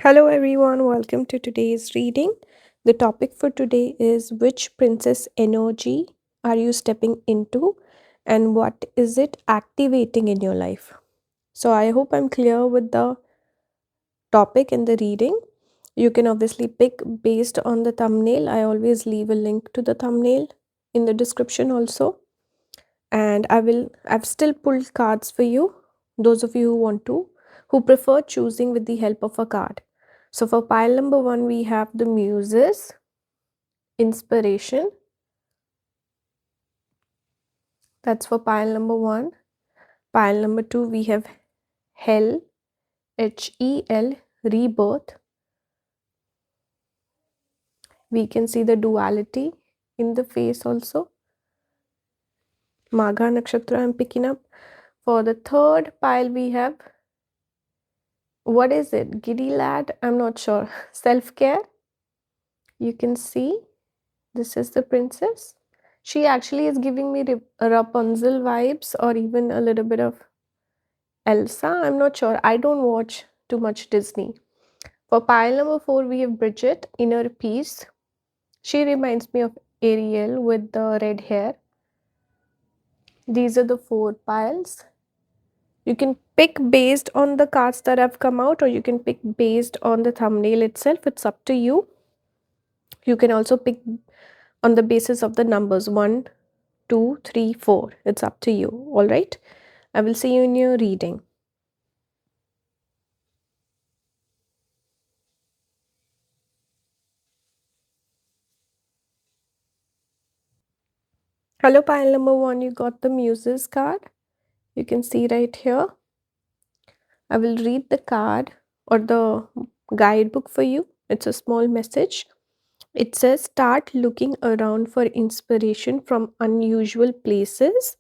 Hello, everyone. Welcome to today's reading. The topic for today is which princess energy are you stepping into and what is it activating in your life? So, I hope I'm clear with the topic and the reading. You can obviously pick based on the thumbnail. I always leave a link to the thumbnail in the description also. And I've still pulled cards for you, those of you who want to, who prefer choosing with the help of a card. So for pile number 1 we have the muses, inspiration. That's for pile number 1. Pile number 2 we have hell, HEL, rebirth. We can see the duality in the face also. Magha nakshatra I'm picking up. For the third pile we have, what is it? Giddy lad? I'm not sure. Self-care. You can see this is the princess. She actually is giving me Rapunzel vibes or even a little bit of Elsa. I'm not sure. I don't watch too much Disney. For pile number 4, we have Bridget, inner peace. She reminds me of Ariel with the red hair. These are the 4 piles. You can pick based on the cards that have come out, or you can pick based on the thumbnail itself. It's up to you. You can also pick on the basis of the numbers 1, 2, 3, 4. It's up to you. All right. I will see you in your reading. Hello, pile number 1. You got the muses card. You can see right here. I will read the card or the guidebook for you. It's a small message. It says start looking around for inspiration from unusual places.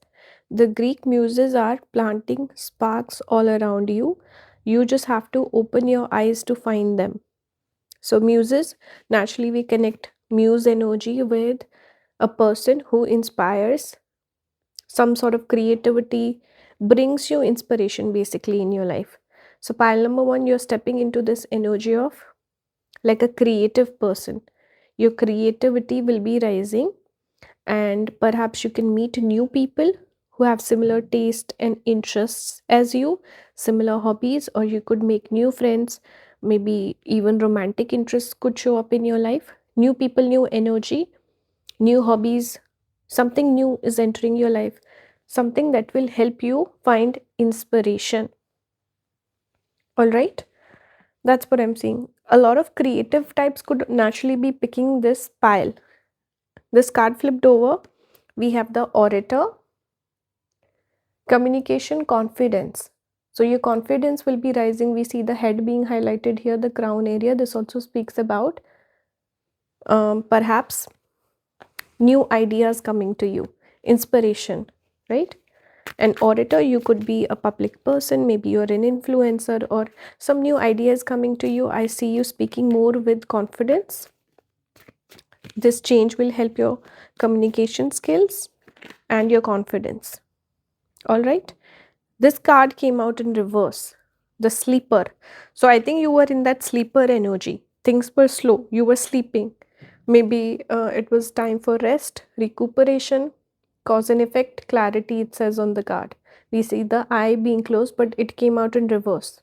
The Greek muses are planting sparks all around you. You just have to open your eyes to find them. So, muses, naturally, we connect muse energy with a person who inspires some sort of creativity, brings you inspiration basically in your life. So, pile number 1, you're stepping into this energy of like a creative person. Your creativity will be rising, and perhaps you can meet new people who have similar taste and interests as you, similar hobbies, or you could make new friends. Maybe even romantic interests could show up in your life. New people, new energy, new hobbies, something new is entering your life, something that will help you find inspiration. All right, that's what I'm seeing. A lot of creative types could naturally be picking this pile. This card flipped over, we have the orator, communication, confidence. So your confidence will be rising. We see the head being highlighted here, the crown area. This also speaks about perhaps new ideas coming to you, inspiration, right? An orator, you could be a public person, maybe you're an influencer, or some new ideas coming to you. I see you speaking more with confidence. This change will help your communication skills and your confidence. All right, this card came out in reverse, the sleeper. So I think you were in that sleeper energy. Things were slow, you were sleeping. Maybe it was time for rest, recuperation, cause and effect, clarity, it says on the card. We see the eye being closed, but it came out in reverse.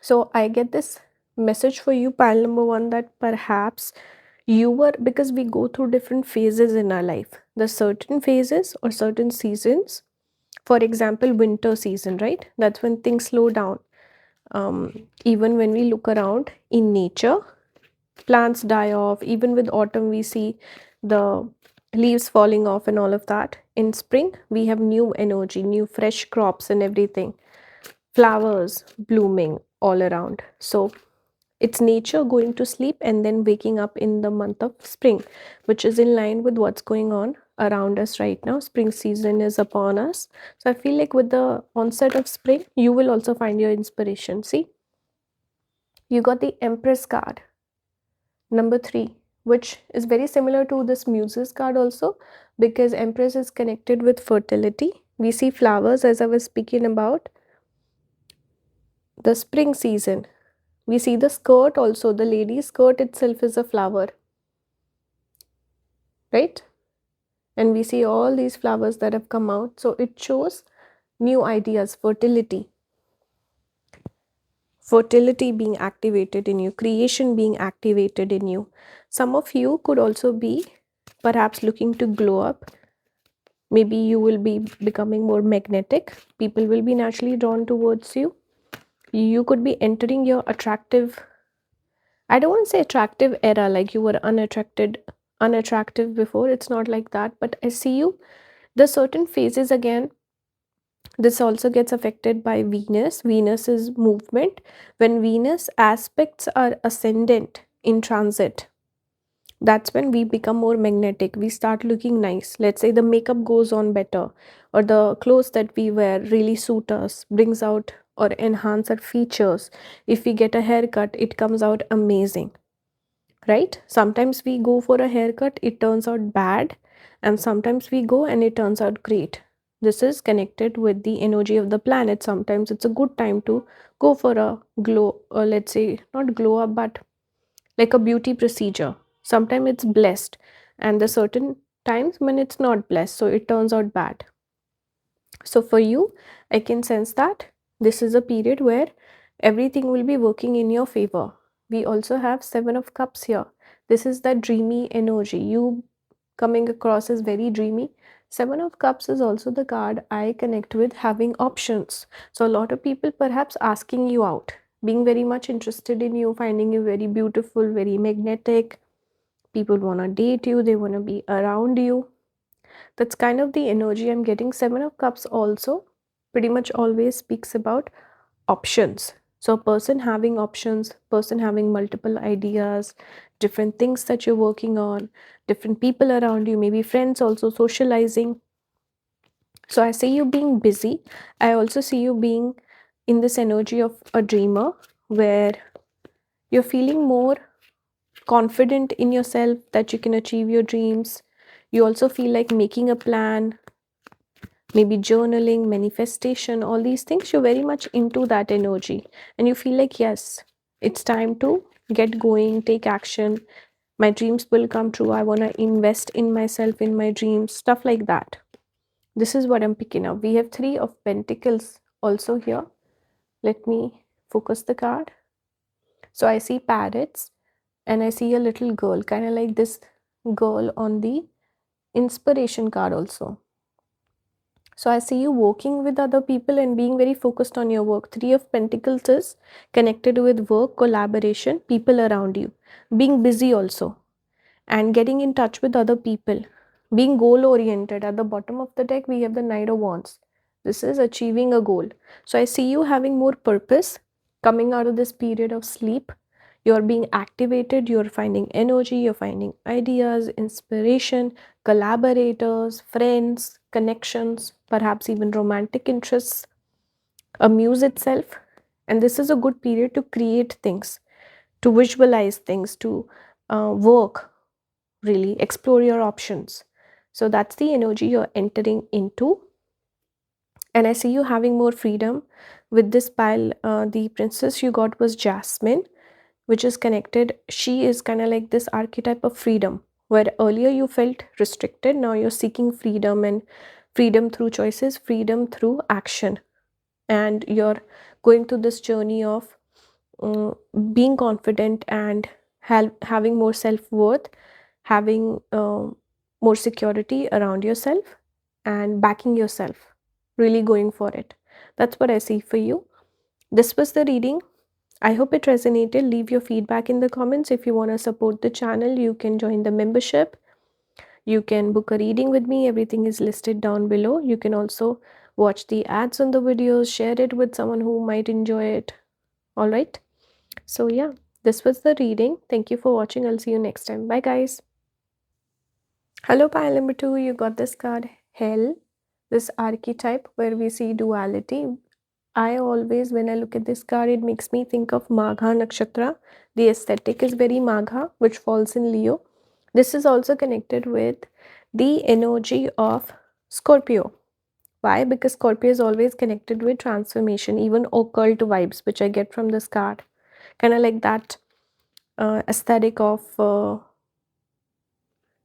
So I get this message for you, pile number 1, that perhaps you were, because we go through different phases in our life. The certain phases or certain seasons, for example, winter season, right? That's when things slow down. Even when we look around in nature, plants die off. Even with autumn, we see the leaves falling off and all of that. In spring, we have new energy, new fresh crops and everything, flowers blooming all around. So it's nature going to sleep and then waking up in the month of spring, which is in line with what's going on around us right now. Spring season is upon us. So I feel like with the onset of spring, you will also find your inspiration. See, you got the Empress card, number 3, which is very similar to this Muses card also, because Empress is connected with fertility. We see flowers, as I was speaking about, the spring season. We see the skirt also, the lady's skirt itself is a flower, right? And we see all these flowers that have come out. So it shows new ideas, fertility being activated in you, creation being activated in you. Some of you could also be perhaps looking to glow up. Maybe you will be becoming more magnetic. People will be naturally drawn towards you. You could be entering your attractive, I don't want to say attractive era, like you were unattractive before. It's not like that. But I see you, the certain phases again. This also gets affected by Venus. Venus's movement. When Venus aspects are ascendant in transit, that's when we become more magnetic. We start looking nice. Let's say the makeup goes on better, or the clothes that we wear really suit us, brings out or enhance our features. If we get a haircut, it comes out amazing, right? Sometimes we go for a haircut, it turns out bad, and sometimes we go and it turns out great. This is connected with the energy of the planet. Sometimes it's a good time to go for a glow, or let's say not glow up, but like a beauty procedure. Sometimes it's blessed, and the certain times when it's not blessed, so it turns out bad. So for you, I can sense that this is a period where everything will be working in your favor. We also have 7 of Cups here. This is that dreamy energy. You coming across as very dreamy. 7 of Cups is also the card I connect with having options. So a lot of people perhaps asking you out, being very much interested in you, finding you very beautiful, very magnetic. People want to date you, they want to be around you. That's kind of the energy I'm getting. 7 of Cups also pretty much always speaks about options. So a person having options, person having multiple ideas, different things that you're working on, different people around you, maybe friends also socializing. So I see you being busy. I also see you being in this energy of a dreamer where you're feeling more confident in yourself that you can achieve your dreams. You also feel like making a plan, maybe journaling, manifestation, all these things. You're very much into that energy, and you feel like, yes, it's time to get going, take action. My dreams will come true. I want to invest in myself, in my dreams, stuff like that. This is what I'm picking up. We have 3 of Pentacles also here. Let me focus the card. So I see parrots, and I see a little girl, kind of like this girl on the inspiration card also. So I see you working with other people and being very focused on your work. 3 of Pentacles is connected with work, collaboration, people around you, being busy also, and getting in touch with other people, being goal oriented. At the bottom of the deck, we have the Knight of Wands. This is achieving a goal. So I see you having more purpose coming out of this period of sleep. You're being activated, you're finding energy, you're finding ideas, inspiration, collaborators, friends, connections, perhaps even romantic interests, amuse itself. And this is a good period to create things, to visualize things, to work, really explore your options. So that's the energy you're entering into. And I see you having more freedom with this pile. The princess you got was Jasmine, which is connected. She is kind of like this archetype of freedom, where earlier you felt restricted, now you're seeking freedom, and freedom through choices, freedom through action. And you're going through this journey of being confident and having more self-worth, having more security around yourself, and backing yourself, really going for it. That's what I see for you. This was the reading. I hope it resonated. Leave your feedback in the comments. If you want to support the channel, you can join the membership. You can book a reading with me. Everything is listed down below. You can also watch the ads on the videos, share it with someone who might enjoy it. All right. So yeah, this was the reading. Thank you for watching. I'll see you next time. Bye guys. Hello pile number 2. You got this card, Hell. This archetype where we see duality. I always, when I look at this card, it makes me think of Magha Nakshatra. The aesthetic is very Magha, which falls in Leo. This is also connected with the energy of Scorpio. Why? Because Scorpio is always connected with transformation, even occult vibes, which I get from this card. kind of like that aesthetic of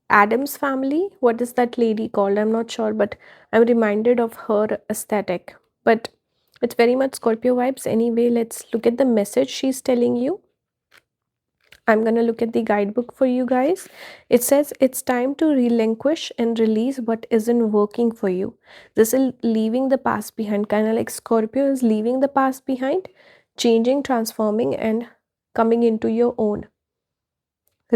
Adam's Family. What is that lady called? I'm not sure, but I'm reminded of her aesthetic. But it's very much Scorpio vibes. Anyway, let's look at the message she's telling you. I'm going to look at the guidebook for you guys. It says it's time to relinquish and release what isn't working for you. This is leaving the past behind, kind of like Scorpio is leaving the past behind, changing, transforming, and coming into your own.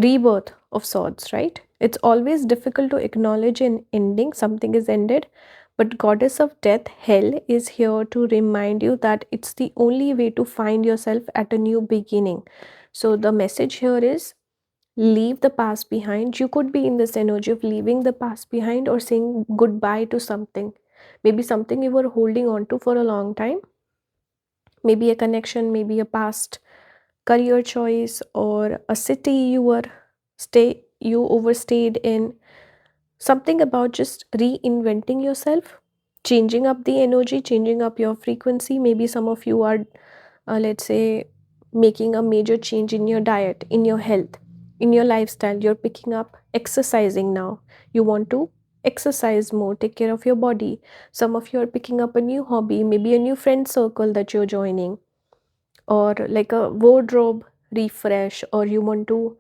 Rebirth of sorts, right? It's always difficult to acknowledge an ending, something is ended, but Goddess of Death, Hell, is here to remind you that it's the only way to find yourself at a new beginning. So the message here is leave the past behind. You could be in this energy of leaving the past behind or saying goodbye to something. Maybe something you were holding on to for a long time. Maybe a connection, maybe a past career choice, or a city you overstayed in. Something about just reinventing yourself, changing up the energy, changing up your frequency. Maybe some of you are let's say making a major change in your diet, in your health, in your lifestyle. You're picking up exercising now. You want to exercise more, take care of your body. Some of you are picking up a new hobby, maybe a new friend circle that you're joining, or like a wardrobe refresh, or you want to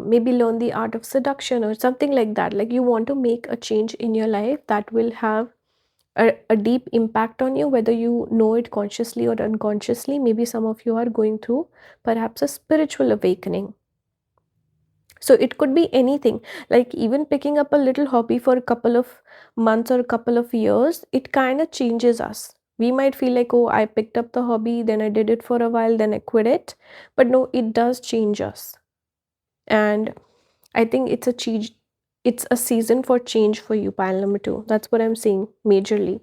maybe learn the art of seduction or something like that. Like you want to make a change in your life that will have a deep impact on you, whether you know it consciously or unconsciously. Maybe some of you are going through perhaps a spiritual awakening. So it could be anything, like even picking up a little hobby for a couple of months or a couple of years, it kind of changes us. We might feel like, oh, I picked up the hobby, then I did it for a while, then I quit it. But no, it does change us. And I think it's a season for change for you, pile number 2. That's what I'm seeing majorly.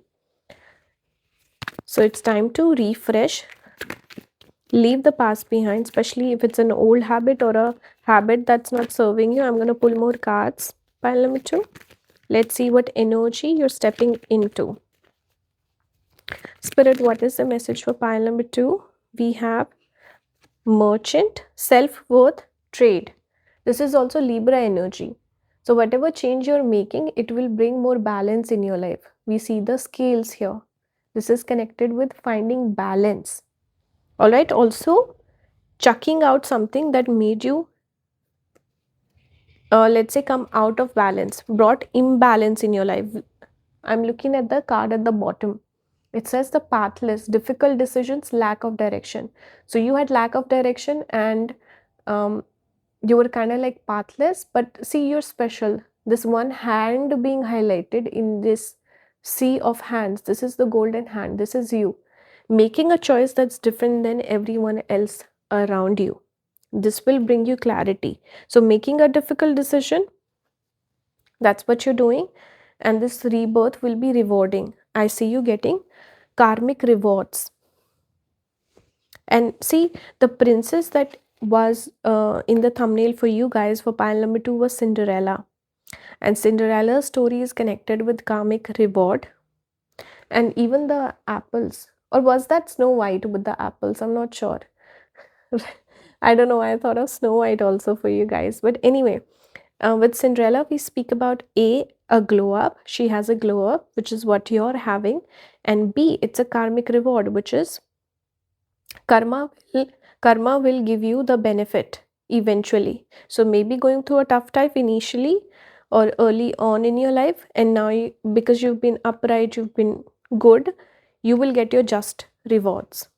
So it's time to refresh, leave the past behind, especially if it's an old habit or a habit that's not serving you. I'm going to pull more cards, pile number 2. Let's see what energy you're stepping into. Spirit, what is the message for pile number 2? We have Merchant, self-worth, trade. This is also Libra energy. So whatever change you're making, it will bring more balance in your life. We see the scales here. This is connected with finding balance. All right. Also, chucking out something that made you, let's say, come out of balance, brought imbalance in your life. I'm looking at the card at the bottom. It says the pathless, difficult decisions, lack of direction. So you had lack of direction, and you were kind of like pathless, but see, you're special. This one hand being highlighted in this sea of hands, this is the golden hand. This is you making a choice that's different than everyone else around you. This will bring you clarity. So making a difficult decision, that's what you're doing, and this rebirth will be rewarding. I see you getting karmic rewards. And see, the princess that was in the thumbnail for you guys for pile number 2 was Cinderella. And Cinderella's story is connected with karmic reward. And even the apples, or was that Snow White with the apples? I'm not sure. I don't know. I thought of Snow White also for you guys. But anyway, with Cinderella, we speak about a glow up. She has a glow up, which is what you're having. And B, it's a karmic reward, which is karma will give you the benefit eventually. So maybe going through a tough time initially or early on in your life, and now because you've been upright, you've been good, you will get your just rewards.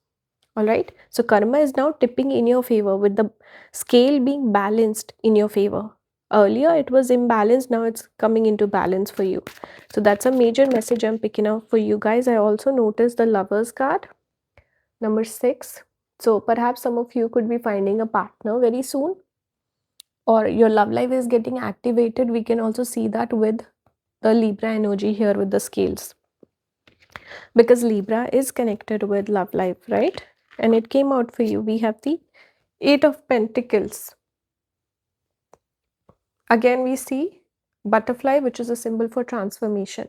All right, so karma is now tipping in your favor with the scale being balanced in your favor. Earlier it was imbalanced, now it's coming into balance for you. So that's a major message I'm picking up for you guys. I also noticed the Lovers card, number 6. So perhaps some of you could be finding a partner very soon, or your love life is getting activated. We can also see that with the Libra energy here with the scales, because Libra is connected with love life, right? And it came out for you. We have the 8 of Pentacles. Again, we see butterfly, which is a symbol for transformation,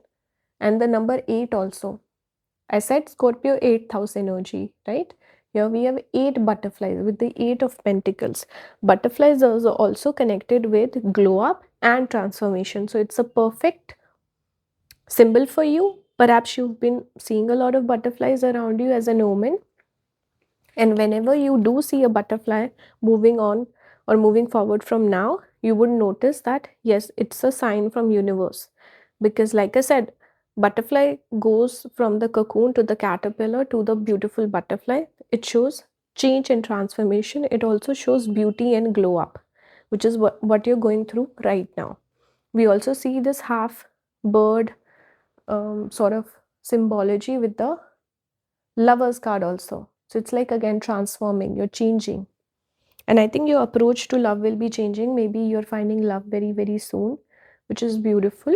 and the number 8 also. I said Scorpio 8th house energy, right? Here we have 8 butterflies with the 8 of pentacles. Butterflies are also connected with glow up and transformation. So it's a perfect symbol for you. Perhaps you've been seeing a lot of butterflies around you as an omen. And whenever you do see a butterfly moving on or moving forward from now, you would notice that yes, it's a sign from universe. Because like I said, butterfly goes from the cocoon to the caterpillar to the beautiful butterfly. It shows change and transformation. It also shows beauty and glow up, which is what you're going through right now. We also see this half bird sort of symbology with the lovers card also. So it's like again transforming, you're changing. And I think your approach to love will be changing. Maybe you're finding love very, very soon, which is beautiful.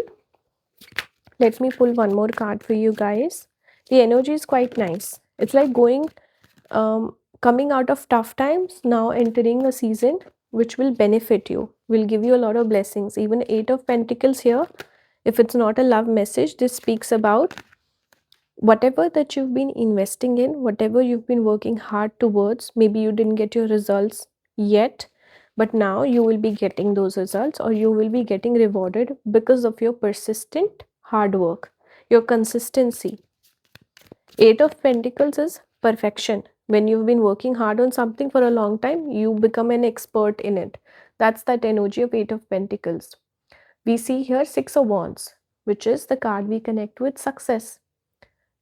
Let me pull one more card for you guys. The energy is quite nice. It's like coming out of tough times, now entering a season which will benefit you, will give you a lot of blessings. Even 8 of Pentacles here, if it's not a love message, this speaks about whatever that you've been investing in, whatever you've been working hard towards. Maybe you didn't get your results yet, but now you will be getting those results, or you will be getting rewarded because of your persistent hard work, your consistency. 8 of Pentacles is perfection. When you've been working hard on something for a long time, you become an expert in it. That's that energy of 8 of Pentacles. We see here 6 of Wands, which is the card we connect with success.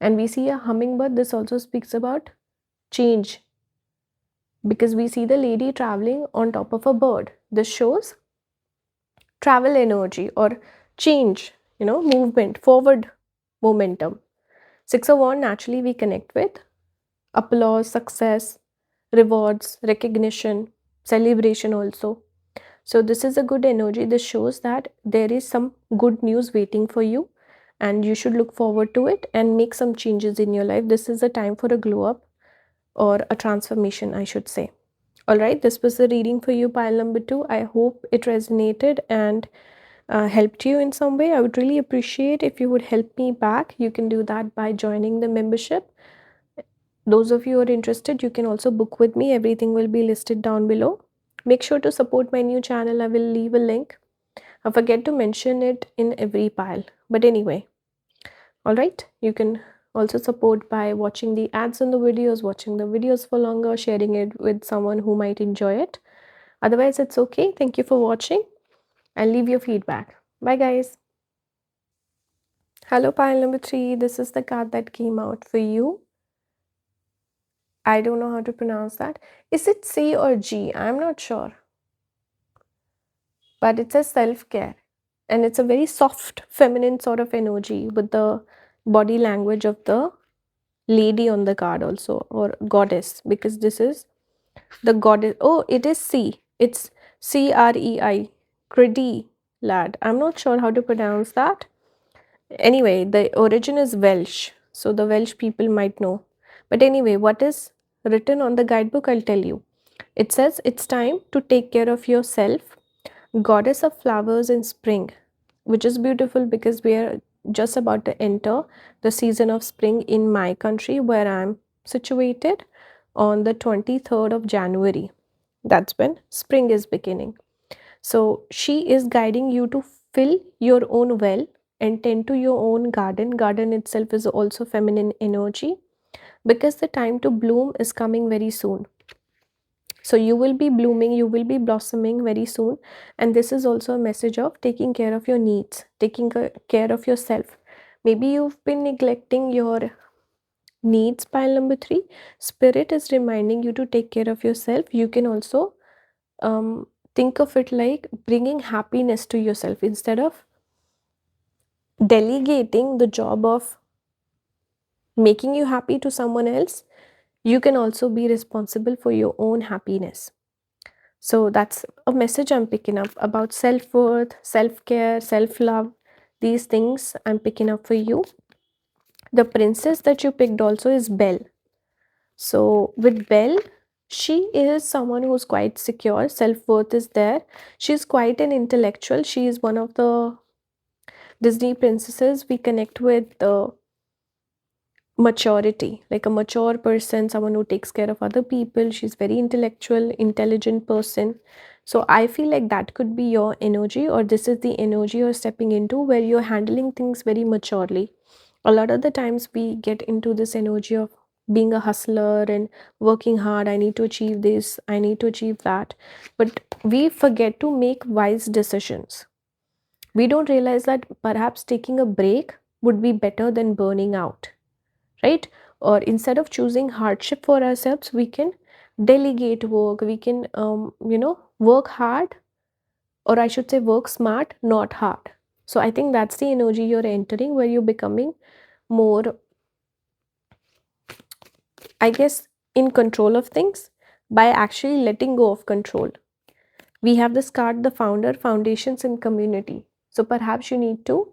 And we see a hummingbird. This also speaks about change, because we see the lady traveling on top of a bird. This shows travel energy or change, movement, forward momentum. 6 of Wands naturally we connect with applause, success, rewards, recognition, celebration also. So this is a good energy. This shows that there is some good news waiting for you, and you should look forward to it and make some changes in your life. This is a time for a glow up, or a transformation, I should say. All right, this was the reading for you, pile number 2. I hope it resonated and helped you in some way. I would really appreciate if you would help me back. You can do that by joining the membership. Those of you who are interested, you can also book with me. Everything will be listed down below. Make sure to support my new channel. I will leave a link. I forget to mention it in every pile. But anyway, all right, you can also support by watching the ads in the videos, watching the videos for longer, sharing it with someone who might enjoy it. Otherwise, it's okay. Thank you for watching, and leave your feedback. Bye, guys. Hello, pile number 3. This is the card that came out for you. I don't know how to pronounce that. Is it C or G? I'm not sure. But it says self-care. And it's a very soft, feminine sort of energy with the body language of the lady on the card also, or goddess, because this is the goddess. Oh, it is C. It's CREI. Credi lad. I'm not sure how to pronounce that. Anyway, the origin is Welsh. So the Welsh people might know. But anyway, what is written on the guidebook, I'll tell you. It says it's time to take care of yourself, goddess of flowers in spring, which is beautiful because we are just about to enter the season of spring in my country where I'm situated on the 23rd of January. That's when spring is beginning. So she is guiding you to fill your own well and tend to your own garden. Garden itself is also feminine energy, because the time to bloom is coming very soon. So you will be blooming, you will be blossoming very soon. And this is also a message of taking care of your needs, taking care of yourself. Maybe you've been neglecting your needs, pile number 3. Spirit is reminding you to take care of yourself. You can also think of it like bringing happiness to yourself. Instead of delegating the job of making you happy to someone else, you can also be responsible for your own happiness. So that's a message I'm picking up about self-worth, self-care, self-love. These things I'm picking up for you. The princess that you picked also is Belle. So with Belle, she is someone who's quite secure. Self-worth is there. She's quite an intellectual. She is one of the Disney princesses we connect with maturity, like a mature person, someone who takes care of other people. She's very intellectual, intelligent person. So I feel like that could be your energy, or this is the energy you're stepping into, where you're handling things very maturely. A lot of the times we get into this energy of being a hustler and working hard. I need to achieve this, I need to achieve that, but we forget to make wise decisions. We don't realize that perhaps taking a break would be better than burning out, right? Or instead of choosing hardship for ourselves, we can delegate work, we can work hard, or I should say work smart, not hard. So I think that's the energy you're entering, where you're becoming more, I guess, in control of things by actually letting go of control. We have this card, the founder, foundations, and community. So perhaps you need to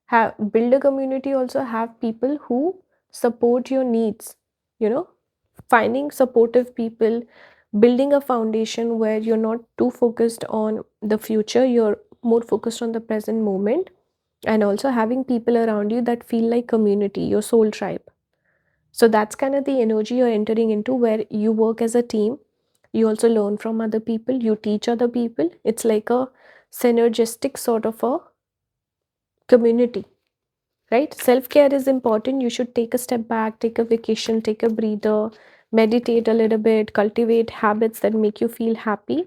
have build a community, also have people who support your needs, you know finding supportive people, building a foundation where you're not too focused on the future, you're more focused on the present moment, and also having people around you that feel like community, your soul tribe. So that's kind of the energy you're entering into, where you work as a team, you also learn from other people, you teach other people. It's like a synergistic sort of a community, right? Self care is important. You should take a step back, take a vacation, take a breather, meditate a little bit, cultivate habits that make you feel happy.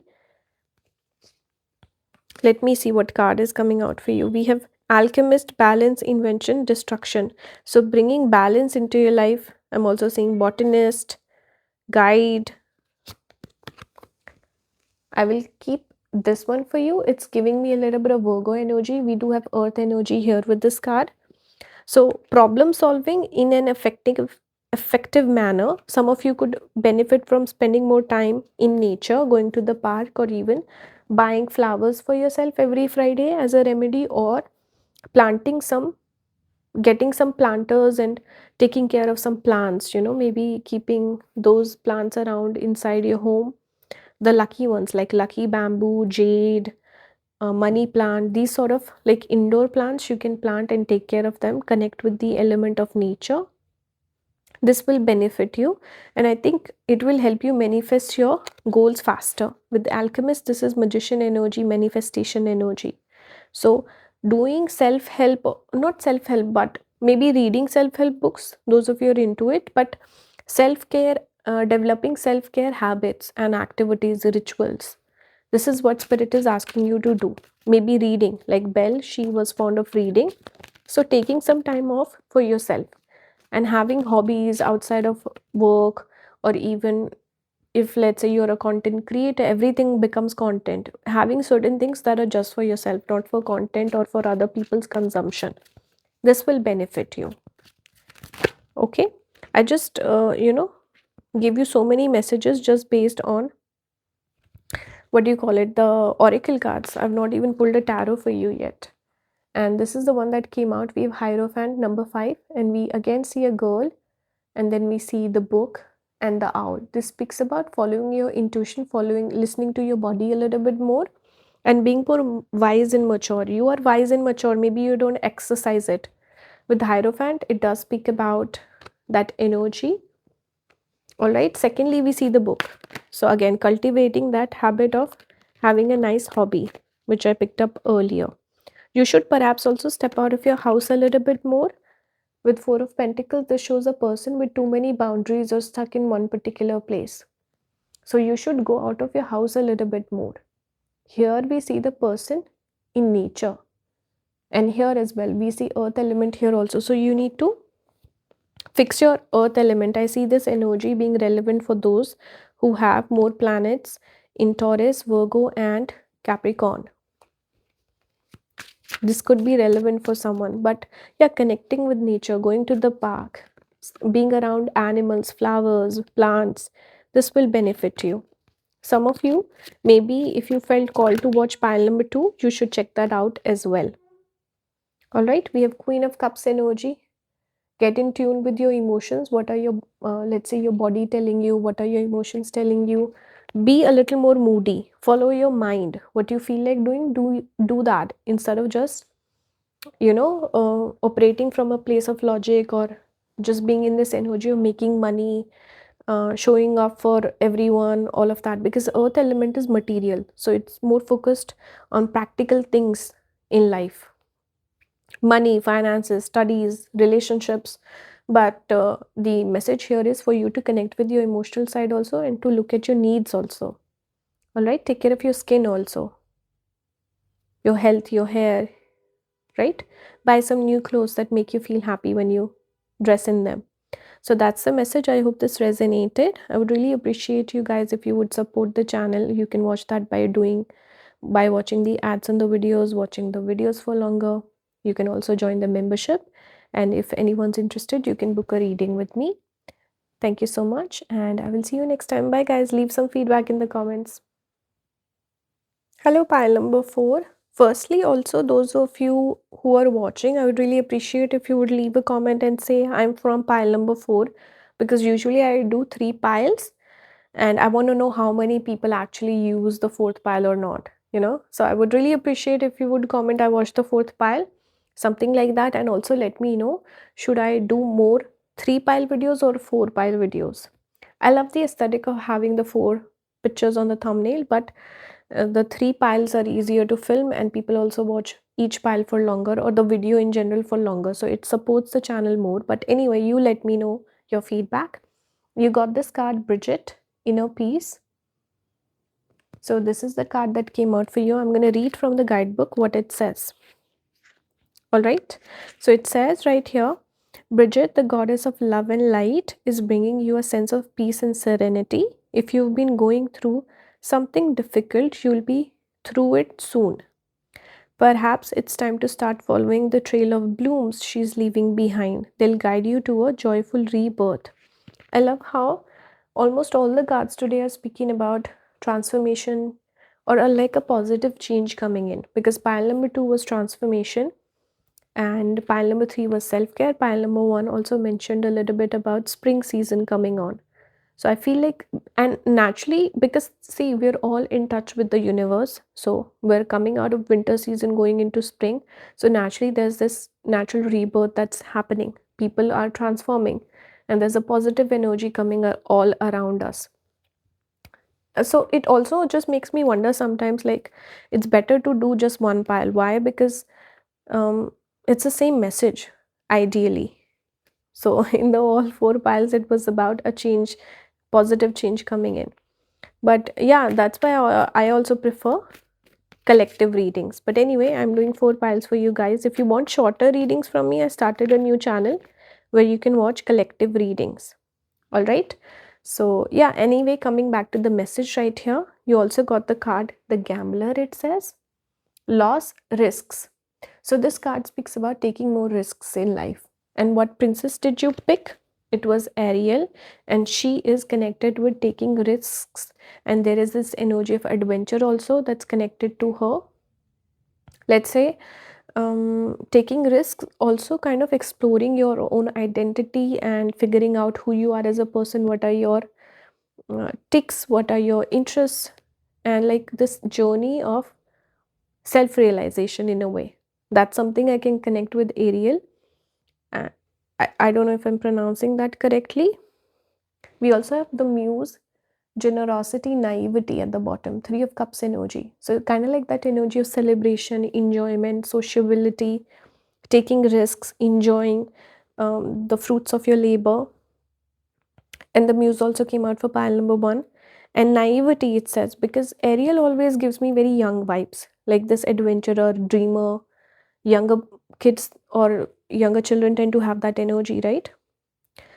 Let me see what card is coming out for you. We have alchemist, balance, invention, destruction. So bringing balance into your life. I'm also seeing botanist, guide. I will keep this one for you. It's giving me a little bit of Virgo energy. We do have earth energy here with this card. So problem solving in an effective manner. Some of you could benefit from spending more time in nature, going to the park, or even buying flowers for yourself every Friday as a remedy, or planting some getting some planters and taking care of some plants, maybe keeping those plants around inside your home, the lucky ones like lucky bamboo, jade, money plant. These sort of like indoor plants you can plant and take care of them, connect with the element of nature. This will benefit you, and I think it will help you manifest your goals faster. With the alchemist, this is magician energy, manifestation energy. So doing self help, not self help, but maybe reading self help books, those of you are into it, but self care, developing self care habits and activities, rituals. This is what spirit is asking you to do. Maybe reading, like Belle, she was fond of reading. So taking some time off for yourself and having hobbies outside of work, or even if let's say you're a content creator, everything becomes content. Having certain things that are just for yourself, not for content or for other people's consumption. This will benefit you. Okay. I just, give you so many messages just based on, what do you call it, the oracle cards. I've not even pulled a tarot for you yet. And this is the one that came out. We have Hierophant number 5, and we again see a girl, and then we see the book and the owl. This speaks about following your intuition, listening to your body a little bit more, and being more wise and mature. You are wise and mature, maybe you don't exercise it. With Hierophant, it does speak about that energy. All right. Secondly, we see the book. So again, cultivating that habit of having a nice hobby, which I picked up earlier. You should perhaps also step out of your house a little bit more. With Four of Pentacles, this shows a person with too many boundaries or stuck in one particular place. So you should go out of your house a little bit more. Here we see the person in nature. And here as well, we see earth element here also. So you need to fix your earth element. I see this energy being relevant for those who have more planets in Taurus, Virgo, and Capricorn. This could be relevant for someone, but yeah, connecting with nature, going to the park, being around animals, flowers, plants, this will benefit you. Some of you, maybe if you felt called to watch pile number 2, you should check that out as well. All right, we have Queen of Cups energy. Get in tune with your emotions. What are your, let's say, your body telling you? What are your emotions telling you? Be a little more moody. Follow your mind. What you feel like doing, do that, instead of just operating from a place of logic or just being in this energy of making money, showing up for everyone, all of that, because earth element is material, so it's more focused on practical things in life: money, finances, studies, relationships. But the message here is for you to connect with your emotional side also, and to look at your needs also. All right, take care of your skin also, your health, your hair, right? Buy some new clothes that make you feel happy when you dress in them. So that's the message. I hope this resonated. I would really appreciate you guys if you would support the channel. You can watch that by watching the ads on the videos, watching the videos for longer. You can also join the membership. And if anyone's interested, you can book a reading with me. Thank you so much, and I will see you next time. Bye, guys. Leave some feedback in the comments. Hello, pile number 4. Firstly, also, those of you who are watching, I would really appreciate if you would leave a comment and say, I'm from pile number 4, because usually I do 3 piles, and I want to know how many people actually use the 4th pile or not, you know. So I would really appreciate if you would comment, I watched the 4th pile, something like that, and also let me know, should I do more 3 pile videos or 4 pile videos. I love the aesthetic of having the 4 pictures on the thumbnail, but the 3 piles are easier to film, and people also watch each pile for longer, or the video in general for longer, so it supports the channel more. But anyway, you let me know your feedback. You got this card, Bridget, Inner Peace. So this is the card that came out for you. I'm going to read from the guidebook what it says. All right, so it says right here, Bridget, the goddess of love and light, is bringing you a sense of peace and serenity. If you've been going through something difficult, you'll be through it soon. Perhaps it's time to start following the trail of blooms she's leaving behind. They'll guide you to a joyful rebirth. I love how almost all the cards today are speaking about transformation, or like a positive change coming in, because pile number 2 was transformation, and pile number 3 was self-care. Pile number 1 also mentioned a little bit about spring season coming on. So I feel like, and naturally, because see, we're all in touch with the universe, so we're coming out of winter season going into spring, so naturally there's this natural rebirth that's happening. People are transforming, and there's a positive energy coming all around us. So it also just makes me wonder sometimes, like, it's better to do just one pile. Why? Because it's the same message, ideally. So in the all 4 piles, it was about a change, positive change coming in. But yeah, that's why I also prefer collective readings. But anyway, I'm doing 4 piles for you guys. If you want shorter readings from me, I started a new channel where you can watch collective readings. All right. So yeah, anyway, coming back to the message right here, you also got the card, the Gambler. It says loss, risks. So this card speaks about taking more risks in life. And what princess did you pick? It was Ariel, and she is connected with taking risks, and there is this energy of adventure also that's connected to her. Let's say taking risks, also kind of exploring your own identity and figuring out who you are as a person, what are your ticks, what are your interests, and like this journey of self-realization in a way. That's something I can connect with Ariel. I don't know if I'm pronouncing that correctly. We also have the Muse, generosity, naivety at the bottom, 3 of Cups energy. So kind of like that energy of celebration, enjoyment, sociability, taking risks, enjoying the fruits of your labor. And the Muse also came out for pile number 1. And naivety, it says, because Ariel always gives me very young vibes, like this adventurer, dreamer. Younger kids or younger children tend to have that energy, right?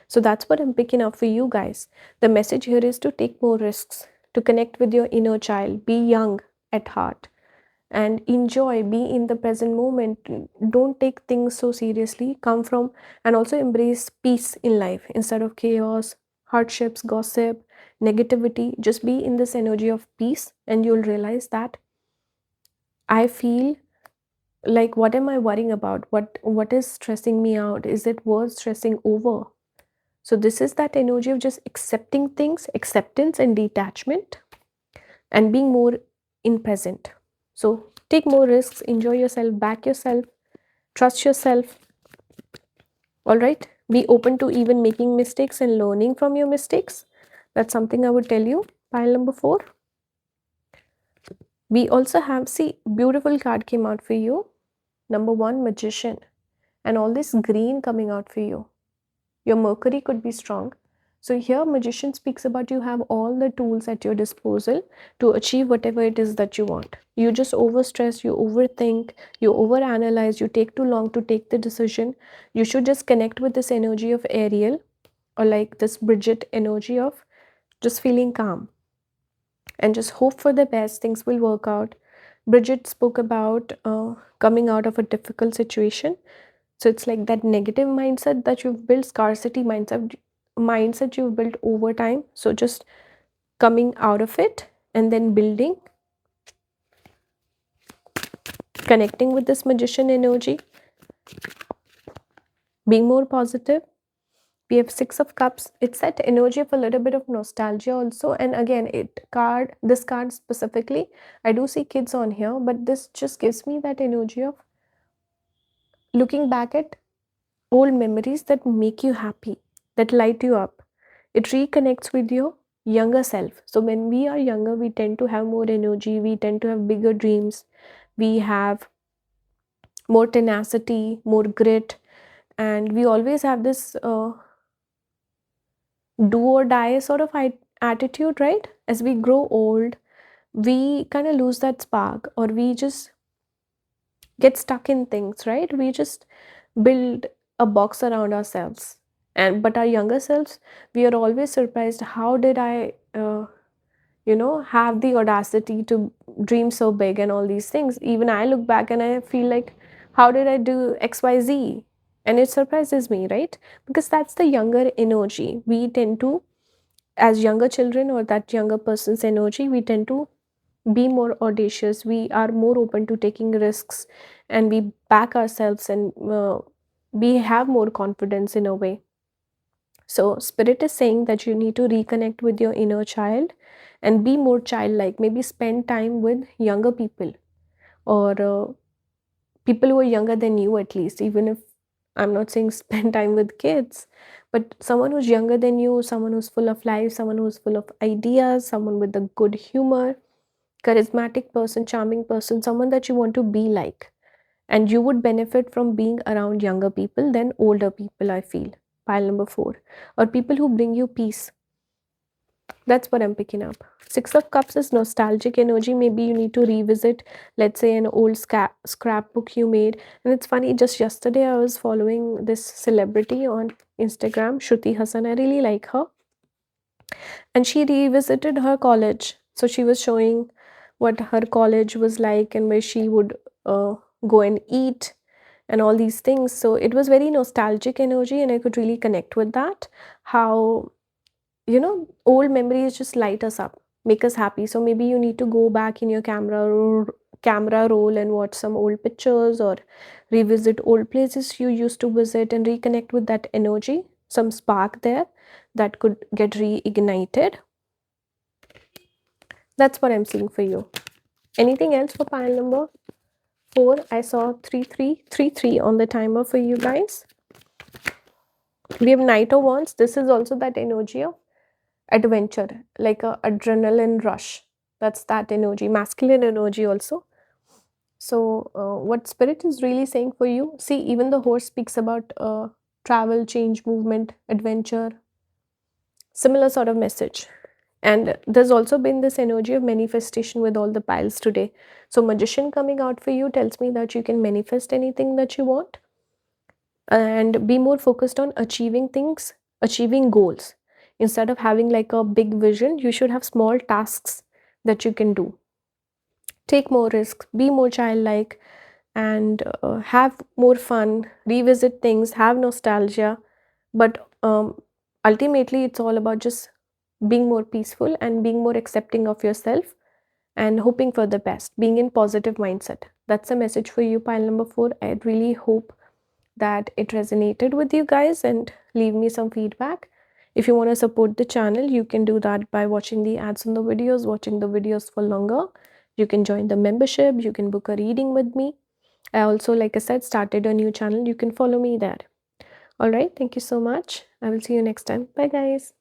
So that's what I'm picking up for you guys. The message here is to take more risks, to connect with your inner child, be young at heart, and enjoy, be in the present moment. Don't take things so seriously, come from, and also embrace peace in life instead of chaos, hardships, gossip, negativity. Just be in this energy of peace, and you'll realize that I feel like, what am I worrying about? What is stressing me out? Is it worth stressing over? So this is that energy of just accepting things, acceptance and detachment, and being more in present. So take more risks, enjoy yourself, back yourself, trust yourself. All right, Be open to even making mistakes and learning from your mistakes. That's something I would tell you. Pile number 4. We also have, see, beautiful card came out for you. Number 1, Magician. And all this green coming out for you. Your Mercury could be strong. So here Magician speaks about you have all the tools at your disposal to achieve whatever it is that you want. You just overstress, you overthink, you overanalyze, you take too long to take the decision. You should just connect with this energy of Ariel, or like this Bridget energy of just feeling calm and just hope for the best. Things will work out. Bridget spoke about coming out of a difficult situation. So it's like that negative mindset that you've built, scarcity mindset you've built over time. So just coming out of it and then building, connecting with this Magician energy, being more positive. We have 6 of Cups. It's that energy of a little bit of nostalgia also. And again, this card specifically, I do see kids on here, but this just gives me that energy of looking back at old memories that make you happy, that light you up. It reconnects with your younger self. So when we are younger, we tend to have more energy, we tend to have bigger dreams, we have more tenacity, more grit, and we always have this do or die sort of attitude, right? As we grow old, we kind of lose that spark, or we just get stuck in things, right? We just build a box around ourselves. And but our younger selves, we are always surprised, how did I have the audacity to dream so big and all these things. Even I look back and I feel like, how did I do XYZ? And it surprises me, right? Because that's the younger energy. We tend to, as younger children, or that younger person's energy, we tend to be more audacious. We are more open to taking risks, and we back ourselves, and we have more confidence in a way. So Spirit is saying that you need to reconnect with your inner child and be more childlike. Maybe spend time with younger people, or people who are younger than you, at least. Even if I'm not saying spend time with kids, but someone who's younger than you, someone who's full of life, someone who's full of ideas, someone with a good humor, charismatic person, charming person, someone that you want to be like. And you would benefit from being around younger people than older people, I feel. Pile number 4. Or people who bring you peace. That's what I'm picking up. 6 of Cups is nostalgic energy. Maybe you need to revisit, let's say, an old scrapbook you made. And it's funny, just yesterday I was following this celebrity on Instagram, Shruti Hassan. I really like her. And she revisited her college. So she was showing what her college was like, and where she would go and eat and all these things. So it was very nostalgic energy, and I could really connect with that. How, old memories just light us up, make us happy. So maybe you need to go back in your camera roll and watch some old pictures, or revisit old places you used to visit and reconnect with that energy, some spark there that could get reignited. That's what I'm seeing for you. Anything else for pile number 4? I saw 3333 on the timer for you guys. We have Knight of Wands. This is also that energy of adventure, like a adrenaline rush. That's that energy, masculine energy also. So what Spirit is really saying for you, see, even the horse speaks about travel, change, movement, adventure, similar sort of message. And there's also been this energy of manifestation with all the piles today. So Magician coming out for you tells me that you can manifest anything that you want, and be more focused on achieving things, achieving goals. Instead of having like a big vision, you should have small tasks that you can do. Take more risks, be more childlike, and have more fun, revisit things, have nostalgia. But ultimately, it's all about just being more peaceful and being more accepting of yourself and hoping for the best, being in positive mindset. That's a message for you, pile number 4. I really hope that it resonated with you guys, and leave me some feedback. If you want to support the channel, you can do that by watching the ads on the videos, watching the videos for longer. You can join the membership, you can book a reading with me. I also, like I said, started a new channel. You can follow me there. All right, thank you so much. I will see you next time. Bye guys.